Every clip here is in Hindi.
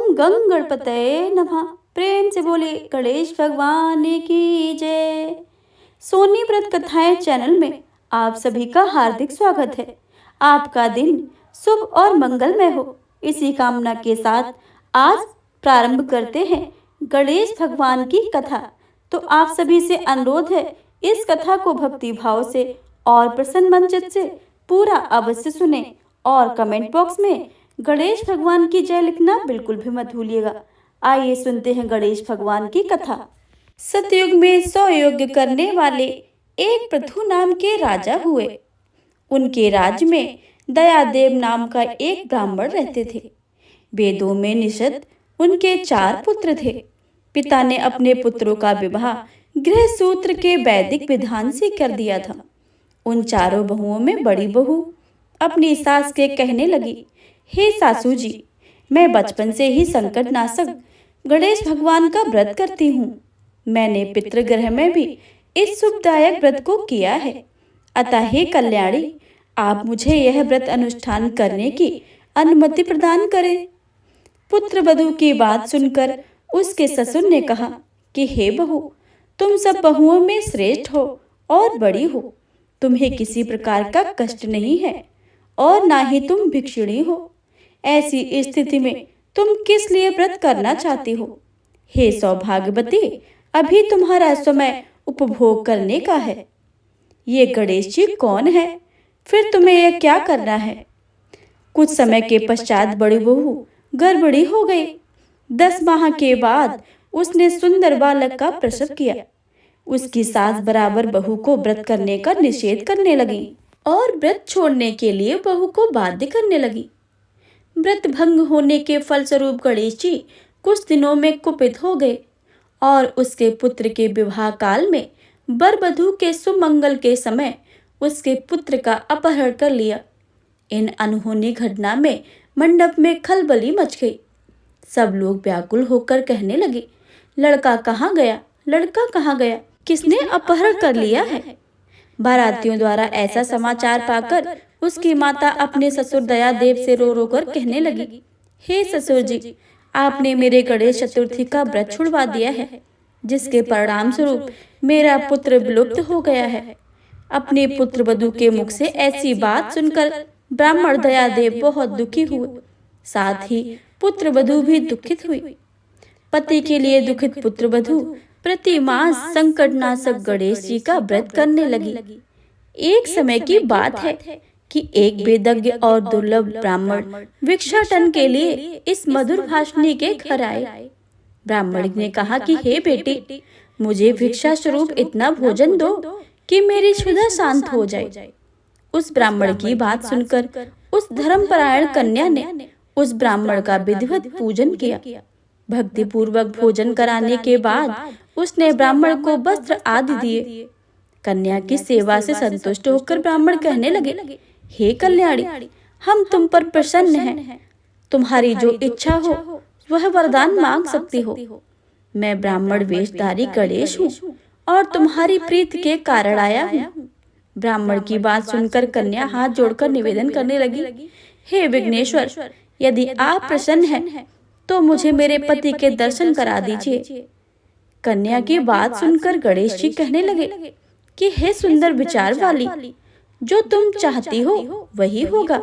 ओम गंग गणपतये नमः। प्रेम से बोले गणेश भगवान की जय। सोनी व्रत कथाएं चैनल में आप सभी का हार्दिक स्वागत है। आपका दिन शुभ और मंगलमय हो, इसी कामना के साथ आज प्रारंभ करते हैं गणेश भगवान की कथा। तो आप सभी से अनुरोध है, इस कथा को भक्ति भाव से और प्रसन्न मन चित्त से पूरा अवश्य सुने और कमेंट बॉक्स में गणेश भगवान की जय लिखना बिल्कुल भी मत भूलिएगा। आइए सुनते हैं गणेश भगवान की कथा। सतयुग में 100 यज्ञ करने वाले एक पृथु नाम के राजा हुए। उनके राज्य में दयादेव नाम का एक ब्राह्मण रहते थे। वेदों में निषद उनके 4 पुत्र थे। पिता ने अपने पुत्रों का विवाह गृह सूत्र के वैदिक विधान से कर दिया था। उन चारों बहुओं में बड़ी बहू अपनी सास के कहने लगी, हे सासू जी, मैं बचपन से ही संकट नाशक गणेश भगवान का व्रत करती हूँ। मैंने पितृगृह में भी इस शुभदायक व्रत को किया है। अतः हे कल्याणी, आप मुझे यह व्रत अनुष्ठान करने की अनुमति प्रदान करें। पुत्र वधू की बात सुनकर उसके ससुर ने कहा कि हे बहू, तुम सब बहुओं में श्रेष्ठ हो और बड़ी हो। तुम्हें किसी प्रकार का कष्ट नहीं है और ना ही तुम भिक्षुणी हो। ऐसी स्थिति में तुम किस लिए व्रत करना चाहती हो? हे सौभाग्यवती, अभी तुम्हारा समय उपभोग करने का है। ये गणेश जी कौन है? फिर तुम्हें यह क्या करना है? कुछ समय के पश्चात बड़ी बहू गर्भवती हो गई। 10 माह के बाद उसने सुंदर बालक का प्रसव किया। उसकी सास बराबर बहू को व्रत करने का निषेध करने लगी और व्रत छोड़ने के लिए बहू को बाध्य करने लगी। व्रत भंग होने के फलस्वरूप गणेश जी कुछ दिनों में कुपित हो गए और उसके पुत्र के विवाह काल में वर वधू के सुमंगल के समय उसके पुत्र का अपहरण कर लिया। इन अनहोनी घटना में मंडप में खलबली मच गई। सब लोग व्याकुल होकर कहने लगे, लड़का कहाँ गया? लड़का कहाँ गया? किसने अपहरण कर लिया है? बारातियों द्वारा ऐसा समाचार पाकर उसकी माता अपने ससुर दयादेव से रो रो कर कहने लगी, हे ससुर जी, आपने मेरे गणेश चतुर्थी का व्रत छुड़वा दिया है, जिसके परिणाम स्वरूप मेरा पुत्र विलुप्त हो गया है। अपने पुत्र वधू के मुख से ऐसी बात सुनकर ब्राह्मण दयादेव बहुत दुखी हुए। साथ ही पुत्र वधू भी दुखित हुई। पति के लिए दुखित पुत्र वधू प्रति मास संकटनाशक गणेश जी का व्रत करने लगी। एक समय की बात है कि एक वेदज्ञ और दुर्लभ ब्राह्मण भिक्षाटन के लिए इस मधुर भाषणी के घर आए। ब्राह्मण ने कहा कि हे बेटी, मुझे भिक्षा स्वरूप इतना भोजन दो कि मेरी क्षुधा शांत हो जाए। उस ब्राह्मण की बात सुनकर उस धर्मपरायण कन्या ने उस ब्राह्मण का विधिवत पूजन किया। भक्ति पूर्वक भोजन कराने के बाद उसने ब्राह्मण को वस्त्र आदि दिए। कन्या की सेवा से संतुष्ट होकर ब्राह्मण कहने लगे, हे कल्याणी, हम तुम पर प्रसन्न हैं। तुम्हारी जो इच्छा हो वह वरदान मांग सकती हो। मैं ब्राह्मण वेशधारी गणेश हूँ और तुम्हारी प्रीति के कारण आया हूँ। ब्राह्मण की बात सुनकर कन्या हाथ जोड़कर निवेदन करने लगी, हे विघ्नेश्वर, यदि आप प्रसन्न हैं तो मुझे मेरे पति के दर्शन करा दीजिए। कन्या की बात सुनकर गणेश जी कहने लगे कि हे सुंदर विचार वाली, जो तुम चाहती हो वही होगा।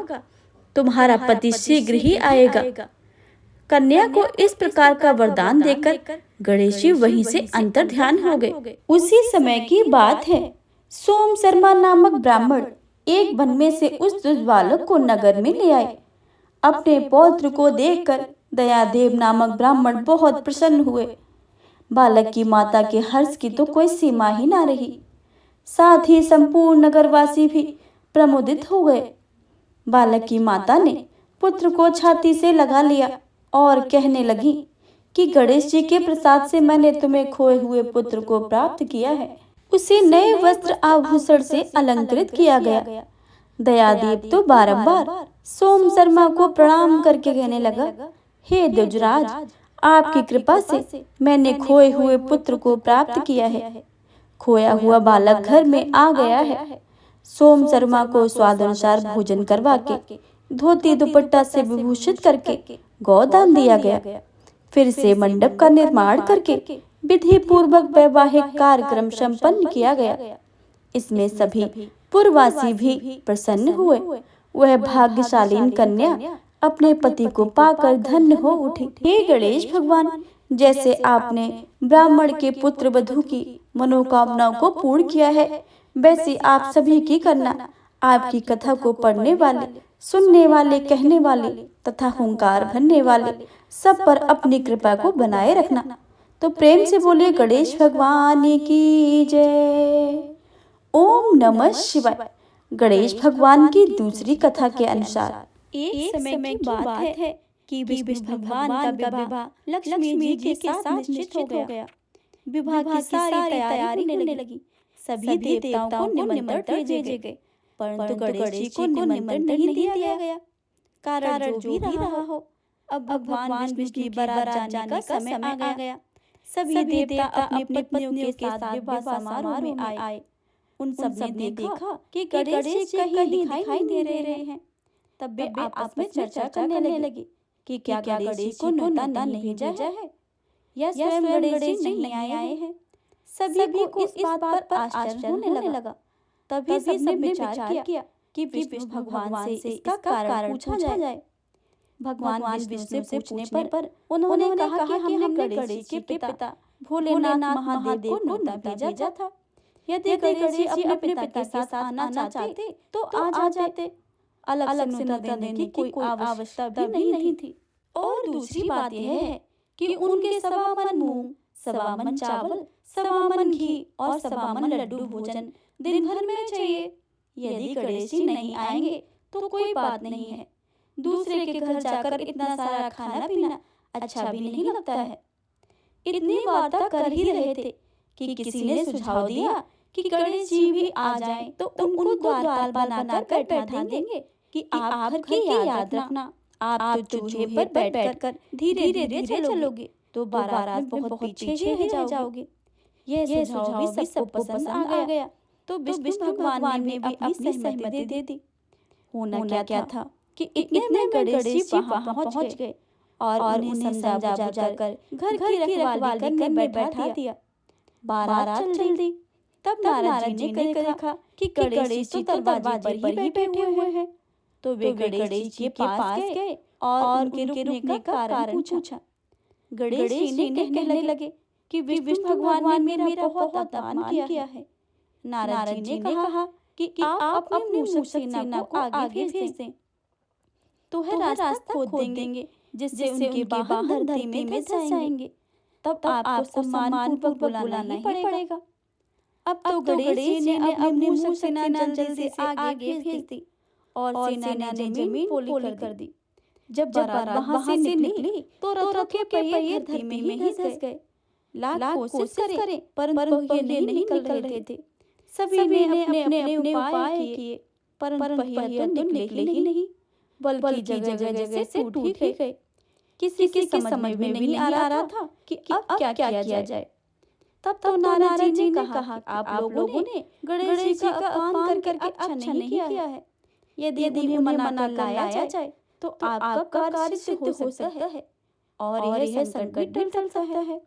तुम्हारा पति शीघ्र ही आएगा। कन्या को इस प्रकार का वरदान देकर गणेश जी वहीं से अंतर्ध्यान हो गए। उसी समय की बात है, सोम शर्मा नामक ब्राह्मण एक वन में से उस बालक को नगर में ले आए। अपने पौत्र को देखकर दयादेव नामक ब्राह्मण बहुत प्रसन्न हुए। बालक की माता के हर्ष की तो कोई सीमा ही ना रही। साथ ही संपूर्ण नगरवासी भी प्रमुदित हो गए। बालक की माता ने पुत्र को छाती से लगा लिया और कहने लगी कि गणेश जी के प्रसाद से मैंने तुम्हें खोए हुए पुत्र को प्राप्त किया है। उसे नए वस्त्र आभूषण से अलंकृत किया गया। दयादेव तो बारंबार सोम शर्मा को प्रणाम करके कहने लगा, हे द्विजराज, आपकी कृपा से मैंने खोए हुए पुत्र को प्राप्त किया है। खोया हुआ बालक घर में आ गया है। सोम शर्मा को स्वादानुसार भोजन करवा के धोती दुपट्टा से विभूषित करके गोदान दिया गया। फिर से मंडप का निर्माण करके विधि पूर्वक वैवाहिक कार्यक्रम संपन्न किया गया। इसमें सभी पुरवासी भी प्रसन्न हुए। वह भाग्यशालीन कन्या अपने पति को पाकर धन्य हो उठी। हे गणेश भगवान, जैसे आपने ब्राह्मण के पुत्र वधू की मनोकामनाओं को पूर्ण किया है, वैसे आप सभी की करना। आपकी कथा को पढ़ने वाले, सुनने वाले, कहने वाले तथा हुंकार भरने वाले सब पर अपनी कृपा को बनाए रखना। तो प्रेम से बोलिए गणेश भगवान की जय। ओम नमः शिवाय। गणेश भगवान की दूसरी कथा के अनुसार एक समय की बात है कि विष्णु भगवान का विवाह लक्ष्मी जी के साथ निश्चित हो गया। विवाह की सारी तैयारी होने लगी। सभी देवताओं को निमंत्रण भेजे गए, परंतु गणेश जी को निमंत्रण नहीं दिया गया। कारण जो भी रहा हो, अब भगवान विष्णु की बारात जाने का समय आ गया। सभी देवता अपनी पत्नियों के साथ विवाह समारोह में आए। उन सब ने देखा कि गणेश जी कहीं दिखाई नहीं दे रहे हैं। तब वे आपस में चर्चा करने लगे कि क्या गणेश जी को न्योता नहीं भेजा है या स्वयं गणेश जी नहीं आए हैं। सभी को इस बात पर आश्चर्य होने लगा। तभी सबने विचार किया कि विष्णु भगवान से इसका कारण पूछा जाए। भगवान विष्णु से पूछने पर उन्होंने कहा कि हमने गणेश जी के पिता भोलेनाथ महादेव को न्योता भेजा था। यदि गणेश जी अपने पिता के साथ आना चाहते तो आ जाते। अलग से न्योता देने की कोई आवश्यकता भी नहीं थी। और दूसरी बात यह है कि उनके 1.25 मन मूंग, 1.25 मन चावल, 1.25 मन घी और 1.25 मन लड्डू भोजन दिन भर में चाहिए। यदि गणेश जी नहीं आएंगे तो कोई बात नहीं है। दूसरे के घर जाकर इतना सारा खाना पीना अच्छा भी नहीं लगता है। इतनी वार्ता कर ही रहे थे कि किसी ने सुझाव दिया कि गणेश जी भी आ जाएं तो उनको द्वारपाल बनाकर बैठा देंगे कि आप घर की याद रखना। आप तो चूहे पर बैठकर धीरे धीरे चलोगे तो बारात बहुत पीछे ही रह जाओगे। यह सुझाव भी सबको पसंद आ गया। तो विष्णु भगवान ने भी अपनी सहमति दे दी। होना क्या था कि इतने में गणेश जी वहां पहुंच गए और उन्हें समझा बुझाकर घर की रखवाली करने बैठा दिया। बारात चल दी। तब नारद जी ने देखा कि गणेश जी तो दरवाजे पर ही बैठे हुए हैं। तो वे गणेश जी के पास गए और उनके रुकने का कारण पूछा। गणेश जी ने कहने लगे कि विष्णु भगवान ने मेरा बहुत अपमान किया है। नारद जी ने कहा कि आप अपने मूषक सेना को आगे भेज दें तो वह रास्ता खोद देंगे जिससे उनके वाहन धरती में धंस जाएंगे। तब आपको सम्मानपूर्वक बुलाना ही पड़ेगा। अब तो गणेश जी ने अपनी मूषक सेना जल्दी से आगे भेज दी और सेना ने जमीन पोली कर दी। जब बारात वहां से निकली तो रथों के पहिए धरती में ही धंस गए। लाख कोशिश करें परंतु पहिए नहीं निकल रहे थे। सभी ने अपने उपाय किए परंतु पहिए तो निकले ही नहीं, बल्कि जगह से टूट ही गए। किसी के समझ में नहीं आ रहा था कि अब क्या किया जाए। तब तो नारद जी ने कहा कि आप लोगों ने गणेश जी का अपमान करके अच्छा नहीं किया है। यदि उन्हें मना लाया जाए तो आपका कार्य सिद्ध हो सकता है और यह संकट भी टल सकता है।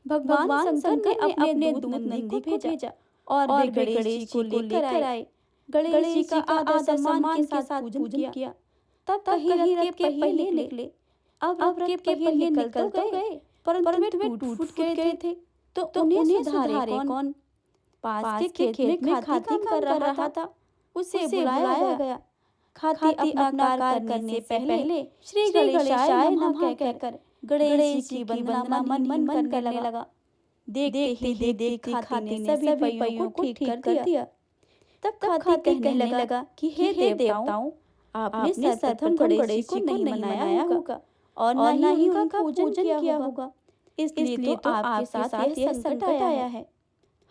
भगवान शंकर ने अपने दूत नंदी को भेजा और वे गणेश जी को लेकर आए। गणेश जी का आदर सम्मान के साथ पूजन किया। तब कहीं रथ के पहिए निकले। अब रथ के पहिए निकल तो गए परंतु वे टूट गए थे। तो उन्हें सुधारे कौन? पास के खेत में खाती काम कर रहा था, उसे बुलाया गया। खाती अपना कार्य करने से पहले श्री गणेशाय नमः कहकर गणेश जी की वंदना मन करने लगा। देखते ही खाती ने सभी पहियों को ठीक कर दिया। तब खाती कहने लगा कि हे देवताओं, आपने सर्वप्रथम गणेश जी को नहीं मनाया होगा और न ही उनका पूजन किया होगा, इसलिए तो आपके साथ यह संकट आया है।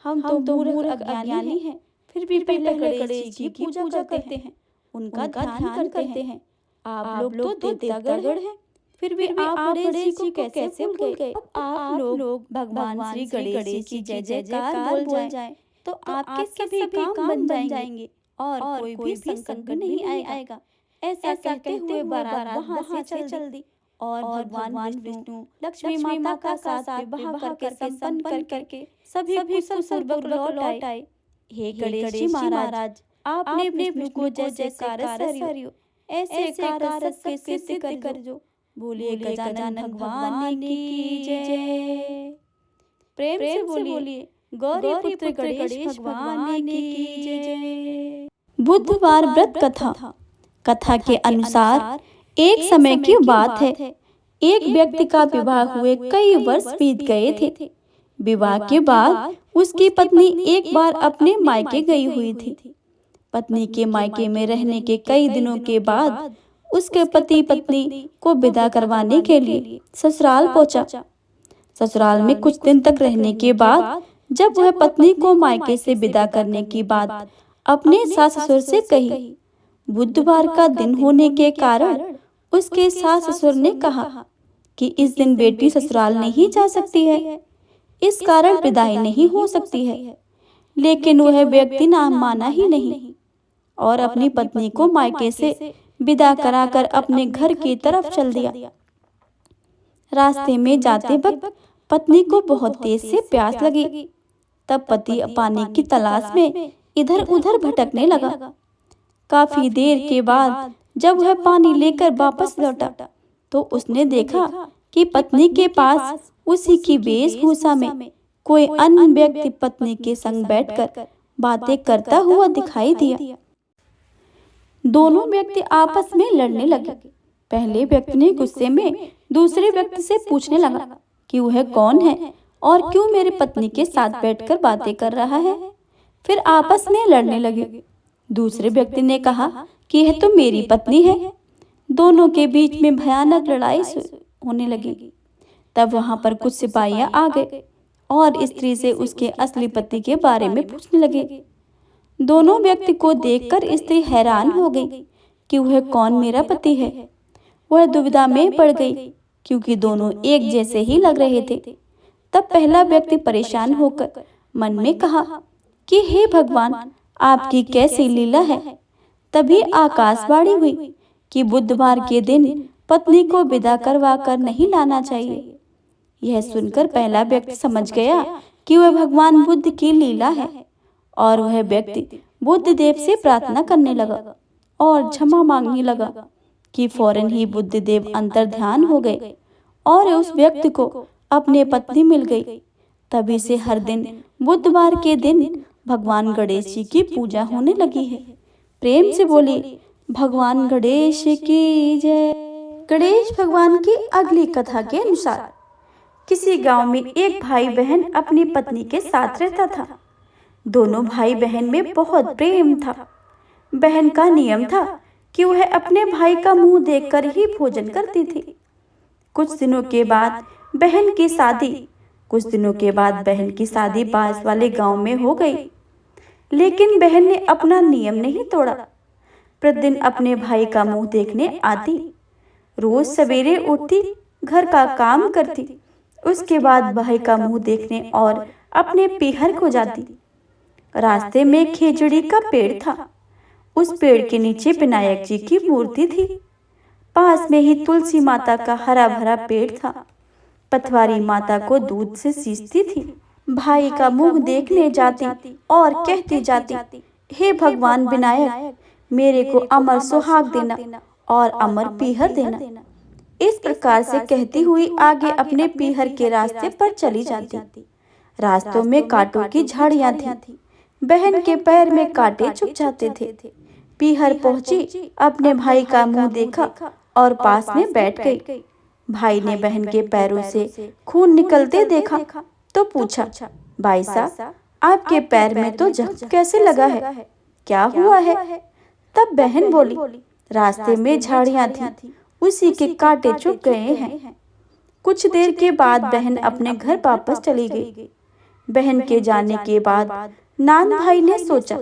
हम तो मूर्ख अज्ञानी हैं, फिर भी पहले गणेश जी की पूजा करते हैं, उनका ध्यान करते हैं। आप लोग तो देवतागण हैं, फिर भी आप गणेश जी को कैसे भूल गए? आप लोग भगवान श्री गणेश की जय जयकार बोल जाएं तो आपके सभी काम बन जाएंगे और कोई भी संकट नहीं आएगा। ऐसा कहते हुए बारात वहां से चल दी और भगवान विष्णु लक्ष्मी माता का साथ विवाह करके संपन्न करके सभी कुशल पूर्वक लौट आए। हे गणेश जी महाराज, आपने विष्णु को जैसे कार्य ऐसे कार्य सबके सिद्ध कर जो। बोलिए गजानन भगवान की जय। प्रेम से बोलिए गौरी पुत्र गणेश भगवान की जय। बुधवार व्रत कथा। कथा के अनुसार एक समय की बात है, एक व्यक्ति का विवाह हुए कई वर्ष बीत गए थे। विवाह के बाद उसकी पत्नी एक बार अपने मायके गई हुई थी। पत्नी के मायके में रहने के कई दिनों के बाद उसके पति पत्नी को विदा करवाने के लिए ससुराल पहुंचा। ससुराल में कुछ दिन तक रहने के बाद जब वह पत्नी को मायके से विदा करने की बात अपने सास ससुर से कही, बुधवार का दिन होने के कारण उसके सास ससुर ने कहा कि इस दिन बेटी ससुराल नहीं जा सकती है, इस कारण विदाई नहीं हो सकती है। लेकिन वह व्यक्ति ना माना ही नहीं और अपनी पत्नी को मायके से विदा कराकर अपने घर की तरफ चल दिया। रास्ते में जाते वक्त पत्नी को बहुत तेज से प्यास लगी। तब पति पानी की तलाश में इधर उधर भटकने लगा। काफी देर के बाद जब वह पानी लेकर वापस लौटा तो उसने देखा कि पत्नी के पास उसी की वेशभूषा में कोई अन्य व्यक्ति पत्नी के संग बैठकर बातें करता हुआ दिखाई दिया। दोनों व्यक्ति आपस में लड़ने लगे। पहले व्यक्ति ने गुस्से में दूसरे व्यक्ति से पूछने लगा कि वह कौन है और क्यों मेरी पत्नी के साथ बैठकर बातें कर रहा है। फिर आपस में लड़ने लगे। दूसरे व्यक्ति ने कहा कि यह तो मेरी पत्नी है। दोनों के बीच में भयानक लड़ाई होने लगी। तब वहां पर कुछ सिपाहियां आ गए और स्त्री से उसके असली पति के बारे में पूछने लगे। दोनों व्यक्ति को देखकर स्त्री हैरान हो गई कि वह कौन मेरा पति है। वह दुविधा में पड़ गई क्योंकि दोनों एक जैसे ही लग रहे थे। तब पहला व्यक्ति परेशान होकर मन में कहा कि हे भगवान, आपकी कैसी लीला है। तभी आकाशवाणी हुई कि बुधवार के दिन पत्नी को विदा करवा कर नहीं लाना चाहिए। यह सुनकर पहला व्यक्ति समझ गया कि वह भगवान बुद्ध की लीला है और वह व्यक्ति बुद्ध देव से प्रार्थना करने लगा और क्षमा मांगने लगा कि फौरन ही बुद्ध देव अंतर ध्यान हो गए और उस व्यक्ति को अपने पत्नी मिल गई। तभी से हर दिन बुधवार के दिन भगवान गणेश जी की पूजा होने लगी है। प्रेम से बोलिए भगवान गणेश की जय। गणेश भगवान की अगली कथा के अनुसार किसी गांव में एक भाई बहन अपनी पत्नी के साथ रहता था। दोनों भाई बहन में बहुत प्रेम था। बहन का नियम था कि वह अपने भाई का मुंह देखकर ही भोजन करती थी। कुछ दिनों के बाद बहन की शादी पास वाले गांव में हो गई। लेकिन बहन ने अपना नियम नहीं तोड़ा। प्रतिदिन अपने भाई का मुंह देखने आती। रोज सवेरे उठती, घर का काम करती, उसके बाद भाई का मुंह देखने और अपने पीहर को जाती। रास्ते में खेजड़ी का पेड़ था। उस पेड़ के नीचे विनायक जी की मूर्ति थी। पास में ही तुलसी माता का हरा भरा पेड़ था। पथवारी माता को दूध से सींचती थी। भाई का मुंह देखने जाती और कहती जाती, हे भगवान विनायक, मेरे को अमर सुहाग देना और अमर पीहर देना। इस प्रकार से कहती हुई आगे अपने पीहर के रास्ते पर चली जाती। रास्तों में कांटों की झाड़ियां थी। बहन के पैर में कांटे चुभ जाते थे। पीहर पहुंची, अपने भाई का मुंह देखा और पास में बैठ गई। भाई ने बहन के पैरों से खून निकलते देखा तो पूछा, भाई साहब, आपके पैर में तो जख्म कैसे लगा है, क्या हुआ है? तब बहन बोली, रास्ते में झाड़ियां थी, उसी के कांटे चुभ गए हैं। कुछ देर के बाद बहन अपने घर वापस चली गई। बहन के जाने के बाद नान भाई ने सोचा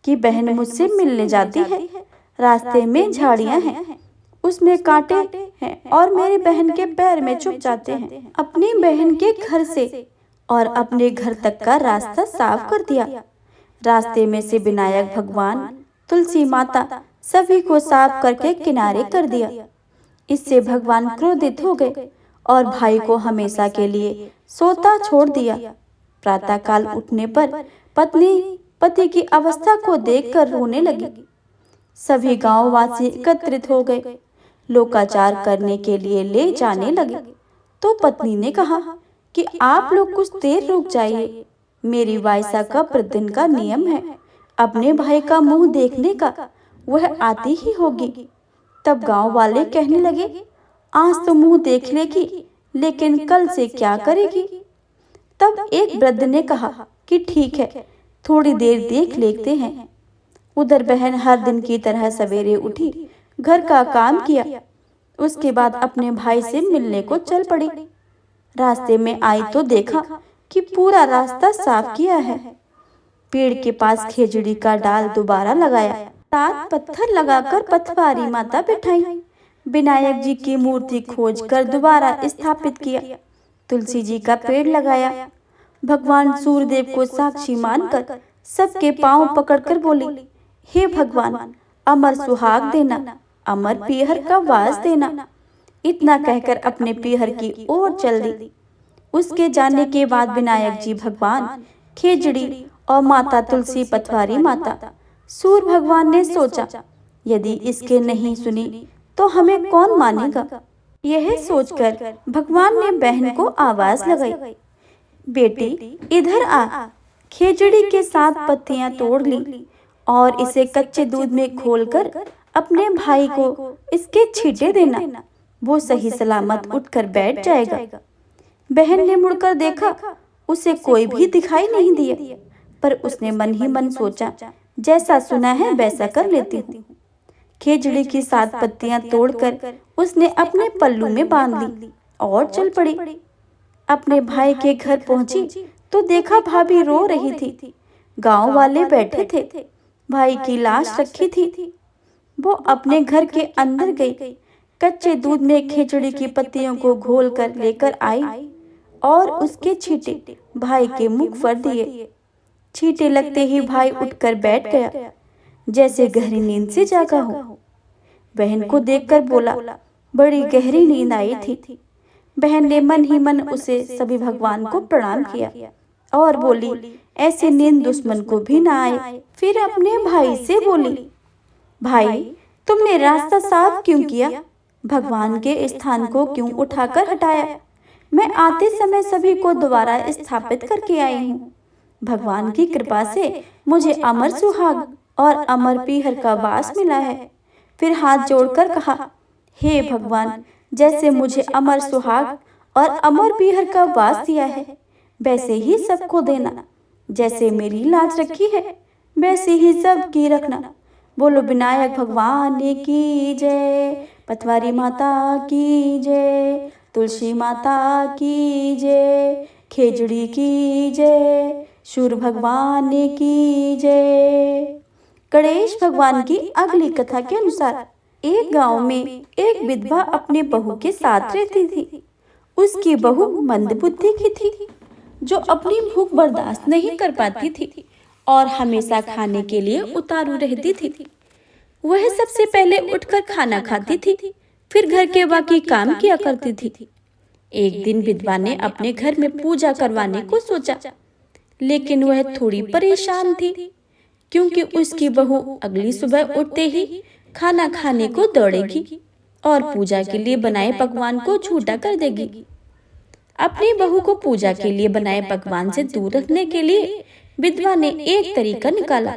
कि बहन मुझसे मिलने जाती है, रास्ते में झाड़ियां हैं, उसमें कांटे हैं और मेरी बहन के पैर में चुभ जाते हैं। अपनी बहन के घर से और अपने घर तक का रास्ता साफ कर दिया। रास्ते में से विनायक भगवान, तुलसी माता सभी को साफ करके किनारे कर दिया। इससे भगवान क्रोधित हो गए और भाई को हमेशा के लिए सोता छोड़ दिया। प्रातःकाल उठने पर पत्नी पति की अवस्था को देखकर रोने लगी। सभी गांववासी एकत्रित हो गए, लोकाचार करने के लिए ले जाने लगे। तो पत्नी ने कहा कि आप लोग कुछ देर रुक जाइए, मेरी वायसा का प्रतिदिन का नियम है, अपने भाई का मुंह देखने का, वह आती ही होगी। तब गांव वाले कहने लगे, आज तो मुंह देख लेगी, लेकिन कल से क्या करेगी। तब एक वृद्ध ने कहा कि ठीक है, थोड़ी देर देख लेते हैं। उधर बहन हर दिन की तरह सवेरे उठी, घर का काम किया, उसके बाद अपने भाई से मिलने को चल पड़ी। रास्ते में आई तो देखा कि पूरा रास्ता साफ किया है। पेड़ के पास खेजड़ी का डाल दोबारा लगाया, 7 पत्थर लगाकर पथवारी माता बिठाई, विनायक जी की मूर्ति खोजकर दोबारा स्थापित किया, तुलसी जी का पेड़ लगाया। भगवान सूर्यदेव को साक्षी मानकर सबके पांव पकड़कर बोली, हे भगवान, अमर सुहाग देना, अमर पीहर का वास देना। इतना कहकर अपने पीहर की ओर चल दी। उसके जाने के बाद विनायक जी भगवान, खेजड़ी और माता तुलसी पथवारी माता, सूर्य भगवान ने सोचा, यदि इसके नहीं सुनी तो हमें कौन मानेगा। यह सोचकर भगवान ने बहन को आवाज लगाई, बेटी इधर आ। खेजड़ी के 7 पत्तियां तोड़ ली और इसे कच्चे दूध में घोलकर अपने भाई को इसके छींटे देना, वो सही सलामत उठकर बैठ जाएगा। बहन ने मुड़कर देखा, उसे कोई भी दिखाई नहीं दिया, पर उसने मन ही मन सोचा, जैसा सुना है वैसा कर लेती हूँ। खेजड़ी की 7 पत्तियां तोड़कर उसने अपने पल्लू में बांध ली और चल पड़ी। अपने भाई के घर पहुंची तो देखा भाभी रो रही थी। गांव वाले बैठे थे, भाई की लाश रखी थी। वो अपने घर के अंदर गई, कच्चे दूध में खेजड़ी की पत्तियों को घोल कर लेकर आई और उसके छींटे भाई के मुख पर दिए। छींटे लगते ही भाई उठकर बैठ गया, जैसे गहरी नींद से जागा हो। बहन को देखकर बोला, बड़ी गहरी नींद आई थी। बहन ने मन ही मन उसे सभी भगवान को प्रणाम किया और बोली, ऐसी नींद दुश्मन को भी ना आए। फिर अपने भाई से बोली, भाई तुमने रास्ता साफ क्यों किया, भगवान के स्थान को क्यों उठाकर हटाया। मैं आते समय सभी को दोबारा स्थापित करके आई हूँ। भगवान की कृपा से मुझे अमर सुहाग और अमर पीहर का वास मिला है। फिर हाथ जोड़कर कहा, हे भगवान, जैसे मुझे अमर सुहाग और अमर पीहर का वास दिया है, वैसे ही सबको देना। जैसे मेरी लाज रखी है, वैसे ही सबकी रखना। बोलो विनायक भगवान की जय, पथवारी माता की जय, तुलसी माता की जय, खेजड़ी की जय, सूर्य भगवान की जय। गणेश भगवान की अगली कथा के अनुसार एक गांव में एक विधवा अपने बहू के साथ रहती थी। उसकी बहू मंदबुद्धि की थी, जो अपनी भूख बर्दाश्त नहीं कर पाती थी और हमेशा खाने के लिए उतारू रहती थी। वह सबसे पहले उठकर खाना खाती थी, फिर घर के बाकी काम किया करती थी। एक दिन विधवा ने अपने घर में पूजा करवाने को सोचा, लेकिन वह थोड़ी परेशान थी, क्योंकि उसकी बहू अगली सुबह उठते ही खाना खाने को दौड़ेगी और पूजा के लिए बनाए पकवान को झूठा कर देगी। अपनी बहू को पूजा के लिए बनाए पकवान से दूर रखने के लिए विधवा ने एक तरीका निकाला।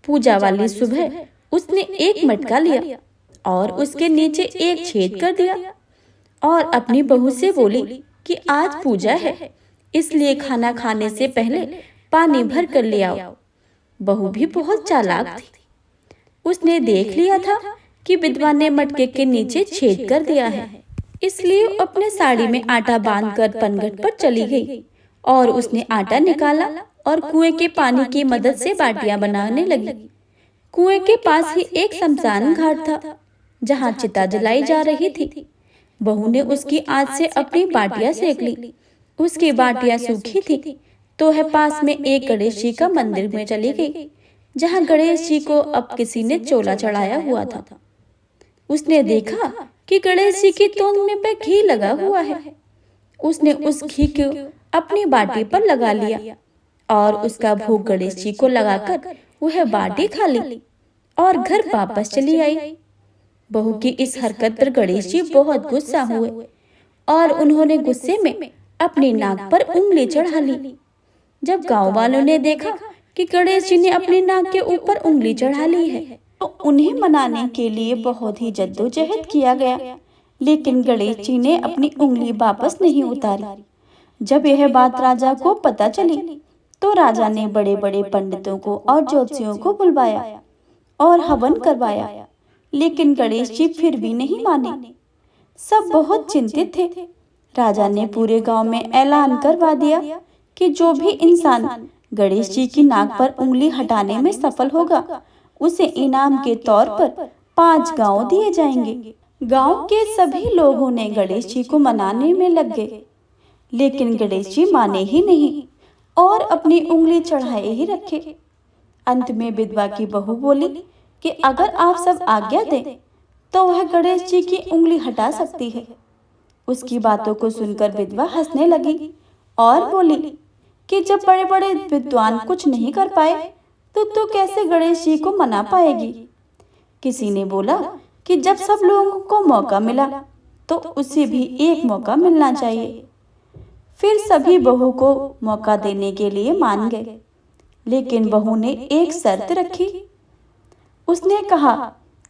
पूजा वाली सुबह उसने एक मटका लिया और उसके नीचे एक छेद कर दिया और अपनी बहू से बोली कि आज पूजा है, इसलिए खाना खाने से पहले पानी भर कर ले आओ। बहू भी बहुत चालाक थी। उसने देख लिया था कि विधवा ने मटके के नीचे छेद कर दिया है, इसलिए अपने साड़ी में आटा बांधकर पनघट पर चली गई और उसने आटा निकाला और कुएं के पानी की मदद से बाटियां बनाने लगी। कुएं के पास ही एक शमशान घाट था, जहां चिता जलाई जा रही थी। बहू ने उसकी आंच से अपनी बाटियां सेक ली। उसकी बाटियां सूखी थी तो वह पास में एक गणेश जी का मंदिर में चली गई, जहां गणेश जी को अब किसी ने चोला चढ़ाया हुआ था। उसने देखा कि गणेश जी की तोंद पे घी लगा हुआ है। उसने उस घी को अपनी बाटी पर लगा लिया और उसका भोग गणेश जी को लगाकर वह बाटी खा ली और घर वापस चली आई। बहू की इस हरकत पर गणेश जी बहुत गुस्सा हुए और उन्होंने गुस्से में अपनी नाक पर उंगली चढ़ा ली। जब गांव वालों ने देखा कि गणेश जी ने अपनी नाक के ऊपर उंगली चढ़ा ली है, तो उन्हें मनाने के लिए बहुत ही जद्दोजहद किया गया, लेकिन गणेश जी ने अपनी उंगली वापस नहीं उतारी। जब यह बात राजा को पता चली, तो राजा ने बड़े बड़े पंडितों को और ज्योतिषियों को बुलवाया और हवन करवाया, लेकिन गणेश जी फिर भी नहीं माने। सब बहुत चिंतित थे। राजा ने पूरे गांव में ऐलान करवा दिया कि जो भी इंसान गणेश जी की नाक पर उंगली हटाने में सफल होगा, उसे इनाम के तौर पर 5 गांव दिए जाएंगे। गांव के सभी लोगों ने गणेश जी को मनाने में लग गए, लेकिन गणेश जी माने ही नहीं और अपनी उंगली चढ़ाए ही रखे। अंत में विधवा की बहू बोली कि अगर आप सब आज्ञा दें तो वह गणेश जी की उंगली हटा सकती है। उसकी बातों को सुनकर विधवा हंसने लगी और बोली कि जब बड़े बड़े विद्वान कुछ नहीं कर पाए तो तू कैसे गणेश जी को मना पाएगी। किसी ने बोला कि जब सब लोगों को मौका मिला तो उसे भी एक मौका मिलना चाहिए। फिर सभी बहू को मौका देने के लिए मान गए, लेकिन बहू ने एक शर्त रखी। उसने कहा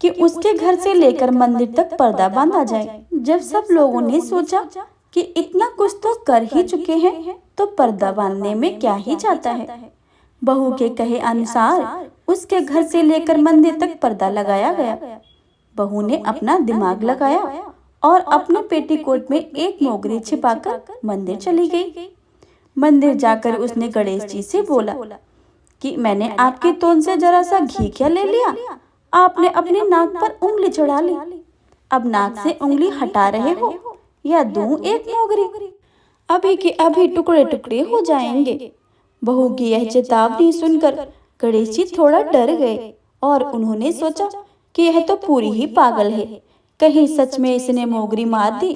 कि उसके घर से लेकर मंदिर तक पर्दा बांधा जाए। जब सब लोगों ने सोचा कि इतना कुछ तो कर ही चुके हैं, तो पर्दा बांधने में क्या ही जाता है। बहू के कहे अनुसार उसके घर से लेकर मंदिर तक पर्दा लगाया गया। बहू ने अपना दिमाग लगाया और अपने पेटीकोट में एक मोगरी छिपाकर मंदिर चली गई। मंदिर जाकर उसने गणेश जी से बोला कि मैंने आपकी तोंद से जरा सा घी क्या ले लिया, आपने अपनी नाक पर उंगली चढ़ा ली। अब नाक से उंगली हटा रहे हो या दूं एक मोगरी? अभी के अभी टुकड़े टुकड़े हो जाएंगे। बहू की यह चेतावनी सुनकर गणेश जी थोड़ा डर गए और उन्होंने सोचा कि यह तो पूरी ही पागल है, कहीं सच में इसने मोगरी मार दी।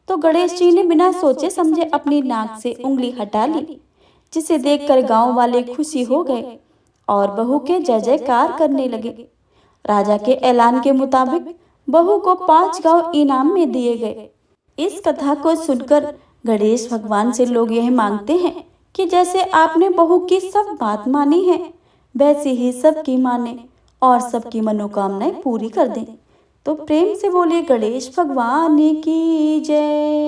तो गणेश जी ने बिना सोचे समझे अपनी नाक से उंगली हटा ली, जिसे देखकर गांव वाले खुशी हो गए और बहू के जय जयकार करने लगे। राजा के ऐलान के मुताबिक बहू को 5 गांव इनाम में दिए गए। इस कथा को सुनकर गणेश भगवान से लोग यह मांगते हैं कि जैसे आपने बहू की सब बात मानी है, वैसे ही सबकी माने और सबकी मनोकामनाएं पूरी कर दें। तो प्रेम से बोलिए गणेश भगवान की जय।